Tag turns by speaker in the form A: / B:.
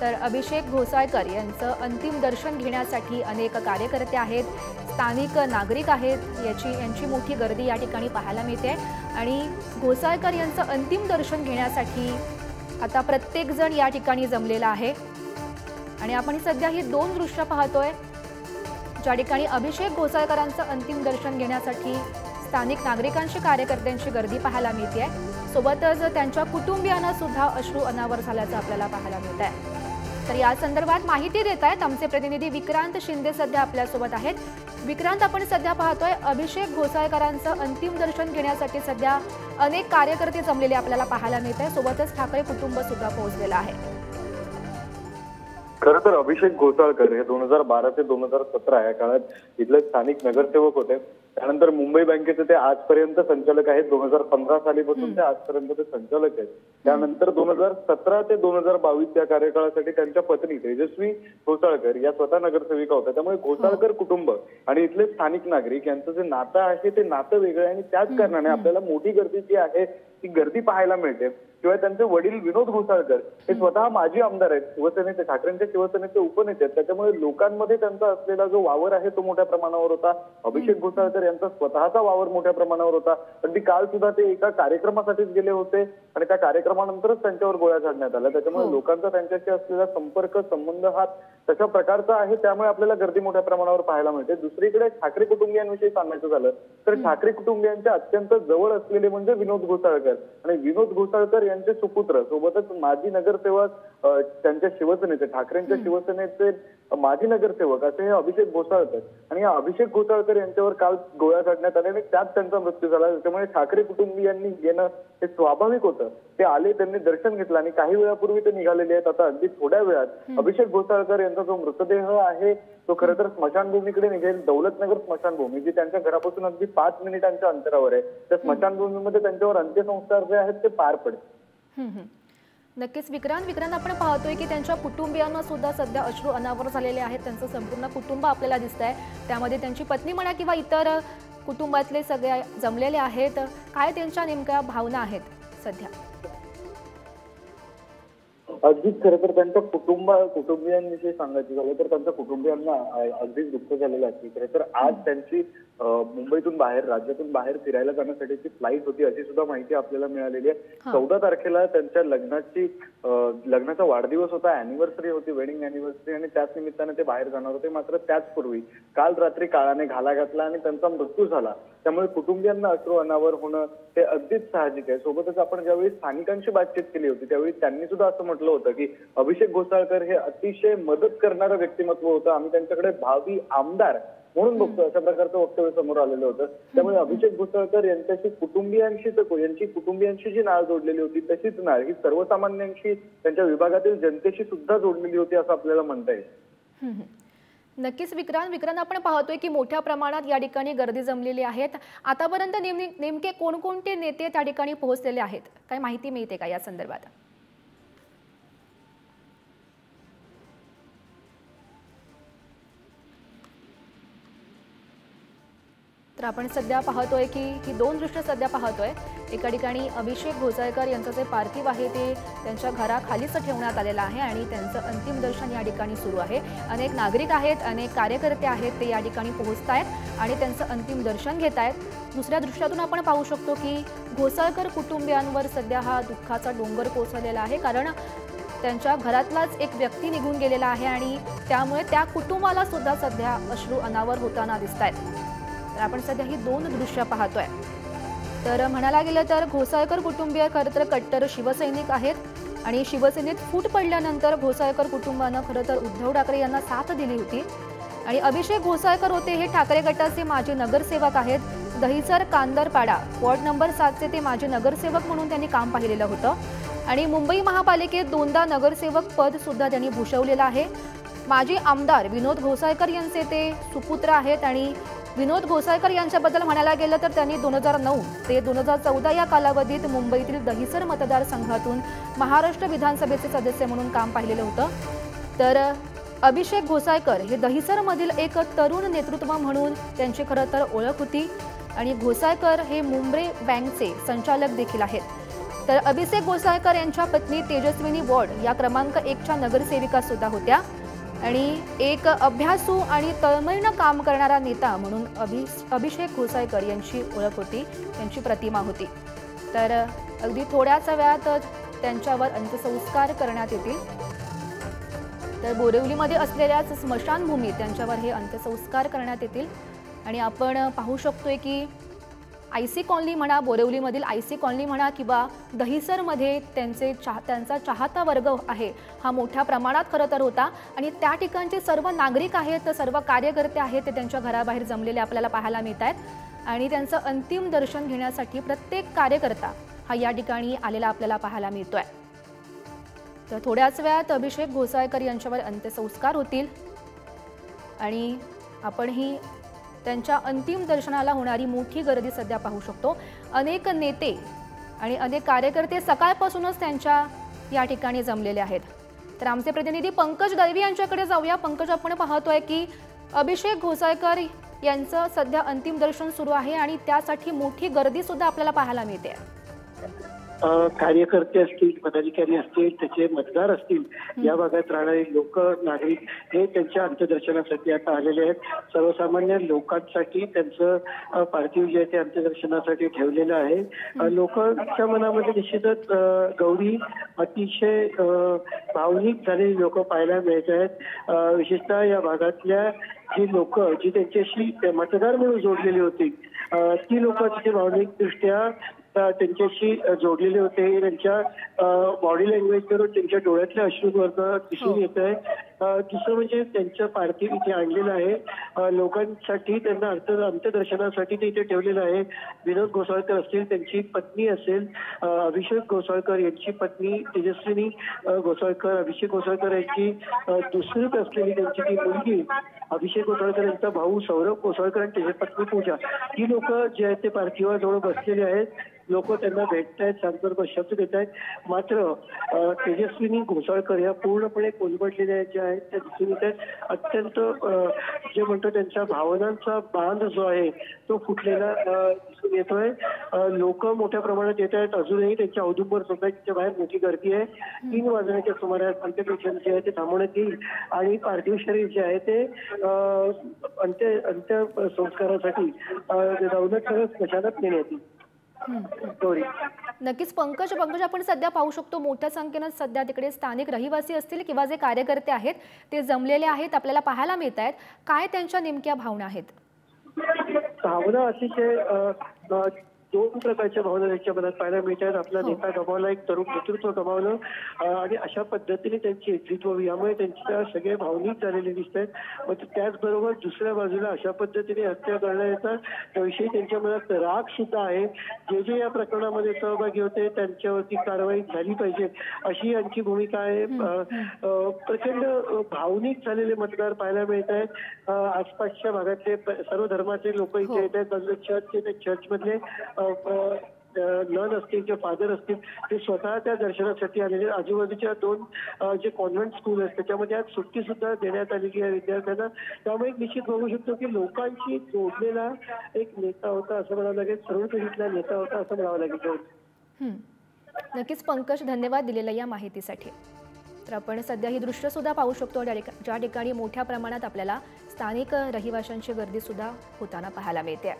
A: तर अभिषेक घोसाळकर यांचं अंतिम दर्शन घेण्यासाठी अनेक कार्यकर्ते आहेत, स्थानिक नागरिक आहेत। यांची मोठी गर्दी या ठिकाणी पाहायला मिळते आणि घोसाळकर यांचं अंतिम दर्शन घेण्यासाठी आता प्रत्येक जण या ठिकाणी जमलेला आहे। आणि आपण सध्या ही दोन दृश्य पाहतोय ज्या ठिकाणी अभिषेक घोसाळकरांचं अंतिम दर्शन घेण्यासाठी स्थानिक नागरिकांची कार्यकर्त्यांची गर्दी पाहायला मिळते। सोबतच त्यांच्या कुटुंबियांना सुद्धा अश्रू अनावर झाल्याचं आपल्याला पाहायला मिळत आहे। तर या संदर्भात माहिती देत आहेत आमचे प्रतिनिधी विक्रांत शिंदे सध्या आपल्यासोबत आहेत। विक्रांत, आपण सध्या पाहतोय अभिषेक घोसाळकरांचं अंतिम दर्शन घेण्यासाठी सध्या अनेक कार्यकर्ते जमलेले आपल्याला पाहायला मिळत आहे। सोबतच ठाकरे कुटुंब सुद्धा पोहोचलेलं आहे।
B: खरं तर अभिषेक घोसाळकर हे 2012 ते 2017 या काळात इथले स्थानिक नगरसेवक होते। त्यानंतर मुंबई बँकेचे ते आजपर्यंत संचालक आहेत। 2015 सालीपासून ते आजपर्यंत ते संचालक आहेत। त्यानंतर 2017 ते 2022 या कार्यकाळासाठी त्यांच्या पत्नी तेजस्वी घोसाळकर या स्वतः नगरसेविका होत्या। त्यामुळे घोसाळकर कुटुंब आणि इथले स्थानिक नागरिक यांचं जे नातं आहे ते नातं वेगळं आहे आणि त्याच कारणाने आपल्याला मोठी गर्दी जी आहे ती गर्दी पाहायला मिळते। शिवाय त्यांचे वडील विनोद घोसाळकर हे स्वतः माजी आमदार आहेत, शिवसेनेचे, ठाकरेंच्या शिवसेनेचे उपनेते आहेत। त्याच्यामुळे लोकांमध्ये त्यांचा असलेला जो वावर आहे तो मोठ्या प्रमाणावर होता। अभिषेक घोसाळकर यांचा स्वतःचा वावर मोठ्या प्रमाणावर होता। अगदी काल सुद्धा ते एका कार्यक्रमासाठीच गेले होते आणि त्या कार्यक्रमानंतरच त्यांच्यावर गोळ्या झाडण्यात आल्या। त्याच्यामुळे लोकांचा त्यांच्याशी असलेला संपर्क संबंध हा तशा प्रकारचा आहे, त्यामुळे आपल्याला गर्दी मोठ्या प्रमाणावर पाहायला मिळते। दुसरीकडे ठाकरे कुटुंबियांविषयी सांगायचं झालं तर ठाकरे कुटुंबियांच्या अत्यंत जवळ असलेले म्हणजे विनोद घोसाळकर आणि विनोद घोसाळकर यांचे सुपुत्र, सोबतच माजी नगरसेवक, त्यांच्या शिवसेनेचे, ठाकरेंच्या शिवसेनेचे माजी नगरसेवक असे हे अभिषेक घोसाळकर आणि या अभिषेक घोसाळकर यांच्यावर काल गोळ्या झाडण्यात आल्या आणि त्यात त्यांचा मृत्यू झाला। त्यामुळे ठाकरे कुटुंबियांनी येणं हे स्वाभाविक होतं। ते आले, त्यांनी दर्शन घेतलं आणि काही वेळापूर्वी ते निघालेले आहेत। आता अगदी थोड्या वेळात अभिषेक घोसाळकर यांचा जो मृतदेह आहे तो खरं तर स्मशानभूमीकडे निघेल। दौलतनगर स्मशानभूमी जी त्यांच्या घरापासून अगदी 5 मिनिटांच्या अंतरावर आहे, त्या स्मशानभूमीमध्ये त्यांच्यावर अंत्यसंस्कार जे आहेत ते पार पडतील।
A: नक्कीच विक्रांत, आपण पाहतोय की त्यांच्या कुटुंबियांना सुद्धा सध्या अश्रू अनावर झालेले आहेत। त्यांचं संपूर्ण कुटुंब आपल्याला दिसतंय, त्यामध्ये त्यांची पत्नी म्हणा किंवा इतर कुटुंबातले सगळे जमलेले आहेत। काय त्यांच्या नेमक्या भावना आहेत सध्या?
B: अगदीच खरं तर त्यांच्या कुटुंबियांविषयी सांगायचं झालं तर त्यांच्या कुटुंबियांना अगदीच दुःख झालेलं आहे। खरं तर आज त्यांची मुंबईतून बाहेर, राज्यातून बाहेर फिरायला जाण्यासाठीची फ्लाईट होती अशी सुद्धा माहिती आपल्याला मिळालेली आहे। 14 तारखेला त्यांच्या लग्नाचा वाढदिवस होता, अॅनिव्हर्सरी होती, वेडिंग अॅनिव्हर्सरी, आणि त्याच निमित्ताने ते बाहेर जाणार होते। मात्र त्याचपूर्वी काल रात्री काळाने घाला घातला आणि त्यांचा मृत्यू झाला। त्यामुळे कुटुंबियांना अश्रू अनावर होणं हे अगदीच साहजिक आहे। सोबतच आपण ज्यावेळी स्थानिकांशी बातचीत केली होती त्यावेळी त्यांनी सुद्धा असं म्हटलं होतं की अभिषेक घोसाळकर हे अतिशय मदत करणारं व्यक्तिमत्व होतं, आम्ही त्यांच्याकडे भावी आमदार म्हणून बघतो, अशा प्रकारचं वक्तव्य समोर आलेलं होतं। त्यामुळे अभिषेक घोसाळकर यांची कुटुंबियांशी जी नाळ जोडलेली होती तशीच नाळ ही सर्वसामान्यांशी, त्यांच्या विभागातील जनतेशी सुद्धा जोडलेली होती असं आपल्याला म्हणता येईल।
A: नक्कीच विक्रांत, आपण पाहतोय की मोठ्या प्रमाणात या ठिकाणी गर्दी जमलेली आहेत। आतापर्यंत नेमके कोणकोणते नेते त्या ठिकाणी पोहोचलेले आहेत, काय माहिती मिळते का या संदर्भात? तर आपण सध्या पाहतोय की ही दोन दृश्य सध्या पाहतोय। एका ठिकाणी अभिषेक घोसाळकर यांचं जे पार्थिव आहे ते त्यांच्या घराखालीच ठेवण्यात आलेलं आहे आणि त्यांचं अंतिम दर्शन या ठिकाणी सुरू आहे। अनेक नागरिक आहेत, अनेक कार्यकर्ते आहेत, ते या ठिकाणी पोहोचतायत आणि त्यांचं अंतिम दर्शन घेत आहेत। दुसऱ्या दृश्यातून आपण पाहू शकतो की घोसाळकर कुटुंबियांवर सध्या हा दुःखाचा डोंगर कोसळलेला आहे, कारण त्यांच्या घरातलाच एक व्यक्ती निघून गेलेला आहे आणि त्यामुळे त्या कुटुंबाला सुद्धा सध्या अश्रू अनावर होताना दिसतायत। तर आपण सध्या ही दोन दृश्य पाहतोय। तर म्हणायला गेलं तर घोसाळकर कुटुंबीय खरं तर कट्टर शिवसैनिक आहेत आणि शिवसेनेत फूट पडल्यानंतर घोसाळकर कुटुंबानं खरं तर उद्धव ठाकरे यांना साथ दिली होती आणि अभिषेक घोसाळकर होते हे ठाकरे गटाचे माजी नगरसेवक आहेत। दहिसर कांदरपाडा वॉर्ड नंबर 7 चे ते माजी नगरसेवक म्हणून त्यांनी काम पाहिलेलं होतं आणि मुंबई महापालिकेत 2दा नगरसेवक पद सुद्धा त्यांनी भूषवलेलं आहे। माजी आमदार विनोद घोसाळकर यांचे ते सुपुत्र आहेत आणि विनोद घोसाळकर यांच्याबद्दल म्हणायला गेलं तर त्यांनी 2009 ते 2014 या कालावधीत मुंबईतील दहिसर मतदारसंघातून महाराष्ट्र विधानसभेचे सदस्य म्हणून काम पाहिलेलं होतं। तर अभिषेक घोसाळकर हे दहिसरमधील एक तरुण नेतृत्व म्हणून त्यांची खरं तर ओळख होती आणि घोसाळकर हे मुंबई बँकचे संचालक देखील आहेत। तर अभिषेक घोसाळकर यांच्या पत्नी तेजस्विनी वॉर्ड या क्रमांक 1च्या नगरसेविका सुद्धा होत्या आणि एक अभ्यासू आणि तळमळीनं काम करणारा नेता म्हणून अभिषेक घोसाळकर यांची ओळख होती, त्यांची प्रतिमा होती। तर अगदी थोड्याच वेळात त्यांच्यावर अंत्यसंस्कार करण्यात येतील। तर बोरिवलीमध्ये असलेल्याच स्मशानभूमीत त्यांच्यावर हे अंत्यसंस्कार करण्यात येतील आणि आपण पाहू शकतोय की आयसी कॉलनी म्हणा, बोरिवलीमधील आयसी कॉलनी म्हणा किंवा दहिसरमध्ये त्यांचा चाहता वर्ग आहे हा मोठ्या प्रमाणात खरं तर होता आणि त्या ठिकाणचे सर्व नागरिक आहेत, सर्व कार्यकर्ते आहेत ते त्यांच्या घराबाहेर जमलेले आपल्याला पाहायला मिळत आहेत आणि त्यांचं अंतिम दर्शन घेण्यासाठी प्रत्येक कार्यकर्ता हा या ठिकाणी आलेला आपल्याला पाहायला मिळतोय। तर थोड्याच वेळात अभिषेक घोसाळकर यांच्यावर अंत्यसंस्कार होतील आणि आपणही त्यांच्या अंतिम दर्शनाला होणारी मोठी गर्दी सध्या पाहू शकतो। अनेक नेते आणि अनेक कार्यकर्ते सकाळपासूनच त्यांच्या या ठिकाणी जमलेले आहेत। तर आमचे प्रतिनिधी पंकज दळवी यांच्याकडे जाऊया। पंकज, आपण पाहतोय की अभिषेक घोसाळकर यांचं सध्या अंतिम दर्शन सुरू आहे आणि त्यासाठी मोठी गर्दी सुद्धा आपल्याला पाहायला मिळते।
C: कार्यकर्ते असतील, पदाधिकारी असतील, त्याचे मतदार असतील, या भागात राहणारे लोक, नागरिक हे त्यांच्या अंत्यदर्शनासाठी आता आलेले आहेत। सर्वसामान्य लोकांसाठी त्यांचं पार्थिव जे आहे ते अंत्यदर्शनासाठी ठेवलेलं आहे। लोकांच्या मनामध्ये निश्चितच गौरी अतिशय भावनिक झालेली लोक पाहायला मिळत आहेत। विशेषतः या भागातल्या जी लोक जी त्यांच्याशी मतदार म्हणून जोडलेली होती ती लोक तिथे भावनिक दृष्ट्या त्यांच्याशी जोडलेले होते। त्यांच्या बॉडी लँग्वेजवरून त्यांच्या डोळ्यातले अश्रुवर्ग दिसून येत आहे। दुसरं म्हणजे त्यांचं पार्थिव इथे आणलेलं आहे लोकांसाठी, त्यांना अंत्यदर्शनासाठी ते इथे ठेवलेलं आहे। विनोद घोसाळकर असतील, त्यांची पत्नी असेल अभिषेक घोसाळकर यांची पत्नी तेजस्विनी घोसाळकर, अभिषेक घोसाळकर यांची दुसरीच असलेली त्यांची ती मुलगी अभिषेक घोसाळकर यांचा भाऊ सौरभ घोसाळकर आणि त्याची पत्नी पूजा, ही लोक जे आहेत ते पार्थिवाजवळ बसलेले आहेत। लोक त्यांना भेटतायत, सांत्वन शब्द देत आहेत। मात्र तेजस्विनी घोसाळकर या पूर्णपणे कोलमडलेल्या ज्या आहेत त्या दिसून येत आहेत। अत्यंत जे म्हणतो त्यांच्या भावनांचा बांध जो आहे तो फुटलेला दिसून येतोय। लोक मोठ्या प्रमाणात येत आहेत। अजूनही त्यांच्या औदुंबर सोसायटीच्या बाहेर मोठी गर्दी आहे। 3 वाजण्याच्या सुमारास अंत्यदर्शन जे आहे ते थांबवण्यात येईल आणि पार्थिव शरीर जे आहे ते अंत्यसंस्कारासाठी रौनक स्मशानात नेण्यात येईल।
A: नक्कीच पंकज, आपण सध्या पाहू शकतो मोठ्या संख्येने सध्या तिकडे स्थानिक रहिवासी असतील किंवा जे कार्यकर्ते आहेत ते जमलेले आहेत, आपल्याला पाहायला मिळत आहेत। काय त्यांच्या नेमक्या भावना आहेत?
C: भावना अतिशय 2 प्रकारच्या भावना त्यांच्या मनात पाहायला मिळतात। आपला नेता गमावला, एक तरुण नेतृत्व गमावलं आणि अशा पद्धतीने त्यांची एक्झिट व्हावी यामुळे त्यांच्या सगळे भावनिक झालेले दिसत आहेत। मग त्याचबरोबर दुसऱ्या बाजूला अशा पद्धतीने हत्या करण्यात येतात त्याविषयी त्यांच्या मनात राग सुद्धा आहे। जे या प्रकरणामध्ये सहभागी होते त्यांच्यावरती कारवाई झाली पाहिजे अशी यांची भूमिका आहे। प्रचंड भावनिक झालेले मतदार पाहायला मिळत आहेत। आसपासच्या भागातले सर्व धर्माचे लोक इथे येत आहेत। बाजूला चर्च आहे, चर्चमधले नन असतील किंवा फादर असतील ते स्वतः त्या दर्शनासाठी आलेले। आजूबाजूच्या 2 जे कॉन्व्हेंट स्कूल आहेत त्याच्यामध्ये आज सुट्टी सुद्धा देण्यात आलेली आहे विद्यार्थ्यांना। त्यामुळे निश्चित बघू शकतो की लोकांशी जोडलेला एक नेता होता असं म्हणावं लागेल, तरुण पिढीतला नेता होता असं म्हणावं लागेल।
A: नक्कीच पंकज, धन्यवाद दिलेल्या या माहितीसाठी। तर आपण सध्या ही दृश्य सुद्धा पाहू शकतो ज्या ठिकाणी मोठ्या प्रमाणात आपल्याला स्थानिक रहिवाशांची गर्दी सुद्धा होताना पाहायला मिळते।